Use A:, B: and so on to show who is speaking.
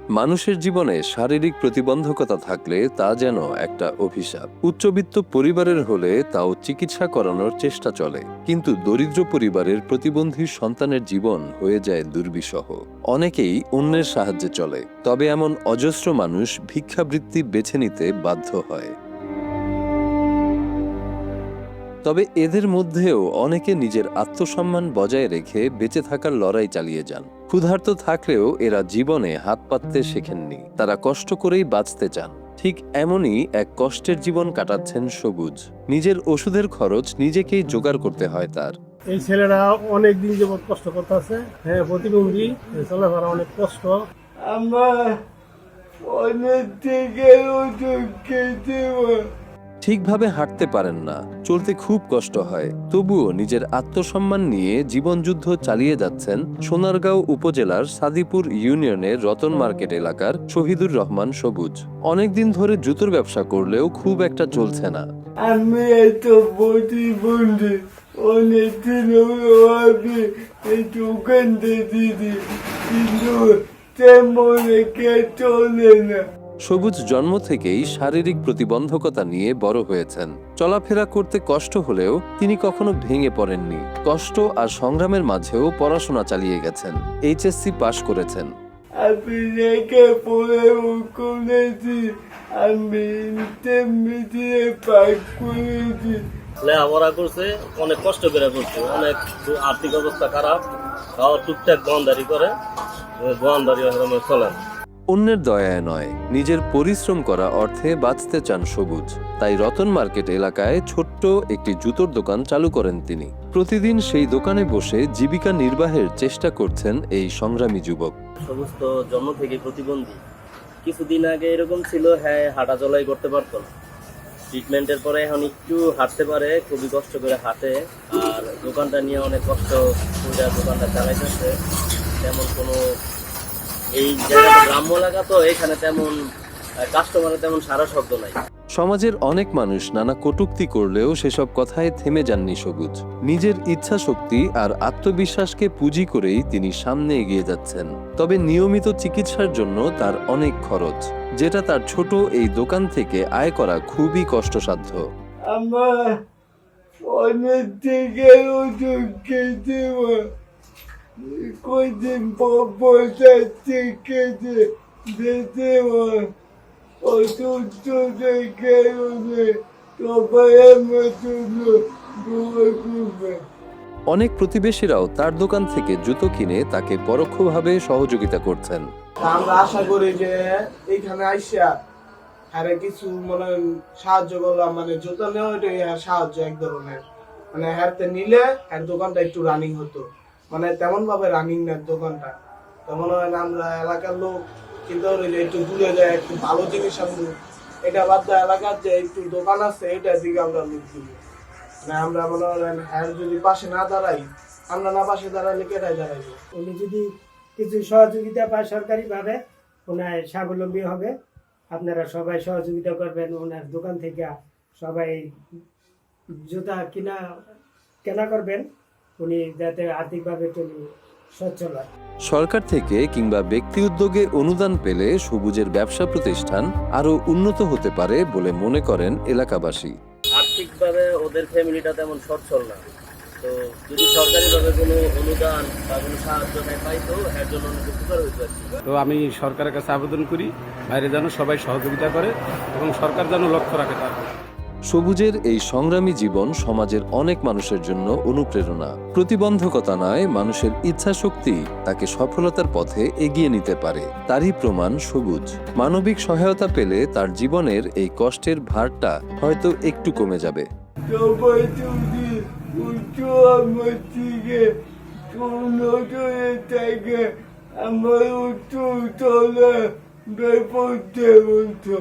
A: মানুষের জীবনে শারীরিক প্রতিবন্ধকতা থাকলে তা যেন একটা অভিশাপ। উচ্চবিত্ত পরিবারের হলে তাও চিকিৎসা করানোর চেষ্টা চলে, কিন্তু দরিদ্র পরিবারের প্রতিবন্ধী সন্তানের জীবন হয়ে যায় দুর্বিষহ। অনেকেই অন্যের সাহায্যে চলে, তবে এমন অজস্র মানুষ ভিক্ষাবৃত্তি বেছে নিতে বাধ্য হয়। তবে এদের মধ্যেও অনেকে নিজের আত্মসম্মান বজায় রেখে বেঁচে থাকার লড়াই চালিয়ে যান। ক্ষুধার্ত থাকলেও এরা জীবনে হাত পাততে শেখেননি, তারা কষ্ট করেই বাঁচতে চান। ঠিক এমনই এক কষ্টের জীবন কাটাচ্ছেন সবুজ। নিজের ওষুধের খরচ নিজেকেই জোগাড় করতে হয় তার।
B: এই ছেলেরা অনেক দিন যাবত কষ্ট করতেছে। হ্যাঁ, প্রতিবন্ধী, চলাফেরা অনেক কষ্ট।
C: আমার অনেক থেকে
A: ঠিকভাবে হাঁটতে পারেন না, চলতে খুব কষ্ট হয়, তবুও নিজের আত্মসম্মান নিয়ে জীবনযুদ্ধ চালিয়ে যাচ্ছেন সোনারগাঁও উপজেলার সাদিপুর ইউনিয়নের রতন মার্কেট এলাকার শহীদুর রহমান সবুজ। অনেকদিন ধরে জুতোর ব্যবসা করলেও খুব একটা চলছে না।
C: আমি এত প্রতিবন্ধী, অনেকদিন আমি এই দোকান দিদি, কিন্তু তেমন কে চলে না।
A: সবুজ জন্ম থেকেই শারীরিক প্রতিবন্ধকতা নিয়ে বড় হয়েছেন। চলাফেরা করতে কষ্ট হলেও তিনি কখনো ভেঙে পড়েননি। কষ্ট আর সংগ্রামের মাঝেও পড়াশোনা চালিয়ে গেছেন। এইচএসসি পাশ করেছেন।
C: আমি রেখে পড়ে করেছি, আমি ইন্টারমিডিয়েট পাস করেছি।
D: লেখাপড়া করছে, অনেক কষ্ট করে করছে, অনেক আর্থিক অবস্থা খারাপ, তাও টুকটাক দোকানদারি করে, দোকানদারি চলেন।
A: অন্যের দয়ায় নয়, নিজের পরিশ্রম করা অর্থে বাঁচতে চান সবুজ। তাই রতন মার্কেট এলাকায় ছোট্ট একটি জুতোর দোকান চালু করেন তিনি। প্রতিদিন সেই দোকানে বসে জীবিকা নির্বাহের চেষ্টা করছেন এই সংগ্রামী যুবক।
D: সবুজ তো জন্ম থেকে প্রতিবন্ধী। কিছুদিন আগে এরকম ছিল, হ্যাঁ হাঁটা চলাই করতে পারতো না। ট্রিটমেন্টের পরে এখন একটু হাঁটতে পারে, খুবই কষ্ট করে হাঁটে। আর দোকানটা নিয়ে অনেক কষ্ট করে দোকানটা চালাইতেছে। তেমন কোনো এই জায়গাটা গ্রাম্য এলাকা, তো এখানে তেমন কাস্টমারের তেমন সারা শব্দ নাই।
A: সমাজের অনেক মানুষ নানা কটূক্তি করলেও সেসব কথায় থেমে যাননি সবুজ। নিজের ইচ্ছা শক্তি আর আত্মবিশ্বাসকে পুঁজি করেই তিনি সামনে এগিয়ে যাচ্ছেন। তবে নিয়মিত চিকিৎসার জন্য তার অনেক খরচ, যেটা তার ছোট এই দোকান থেকে আয় করা খুবই কষ্টসাধ্য।
C: আমার অনেক থেকে খেতে কদিন পয়সা থেকে দিতে অসুস্থ থেকে সবাই আমার জন্য দোয়া করবে।
A: অনেক প্রতিবেশীরাও তার দোকান থেকে জুতো কিনে তাকে পরোক্ষভাবে সহযোগিতা করছেন।
E: আমরা আশা করি যে এইখানে আইসা আরে কিছু মানে সাহায্য করলাম, মানে জুতো নেওয়া এটাই সাহায্য এক ধরনের। মানে হাতে নিলে আর দোকানটা একটু রানিং হতো, মানে তেমন ভাবে রানিং না দোকানটা। তেমন হয় না আমরা এলাকার লোক কিন্তু একটু দূরে যায়, একটু ভালো জিনিস আনবো, এটা বাদ দেয় এলাকার যে একটু দোকান আছে এটার দিকে আমরা লোক দিব। মানে আমরা মনে করেন হ্যাঁ যদি পাশে না দাঁড়াই, আমরা না পাশে দাঁড়ালে কেটাই দাঁড়াইবো।
B: উনি যদি কিছু সহযোগিতা পায় সরকারিভাবে, ওনার স্বাবলম্বী হবে। আপনারা সবাই সহযোগিতা করবেন। ওনার দোকান থেকে সবাই জুতা কেনা করবেন, উনি যাতে আর্থিকভাবে একটু সচ্ছল হয়।
A: সরকার থেকে কিংবা ব্যক্তি উদ্যোগে অনুদান পেলে সবুজের ব্যবসা প্রতিষ্ঠান আরো উন্নত হতে পারে বলে মনে করেন এলাকাবাসী।
D: আর্থিকভাবে ওদের ফ্যামিলিটা তেমন সচ্ছল না, তো যদি সরকারিভাবে কোনো অনুদান বা কোনো সাহায্য পাইতো, এর জন্য অনেক উপকার হইতো।
F: তো আমি সরকারের কাছে আবেদন করি, বাইরে যেন সবাই সহযোগিতা করে এবং সরকার যেন লক্ষ্য রাখে তার।
A: সবুজের এই সংগ্রামী জীবন সমাজের অনেক মানুষের জন্য অনুপ্রেরণা। প্রতিবন্ধকতা নয়, মানুষের ইচ্ছা শক্তি তাকে সফলতার পথে এগিয়ে নিতে পারে। তারই প্রমাণ সবুজ। মানবিক সহায়তা পেলে তার জীবনের এই কষ্টের ভারটা হয়তো একটু কমে যাবে।
C: সবাই যদি উঁচু আমার থেকে নজরে থাকে, আমার উঁচু তলা বেপরতে হতো।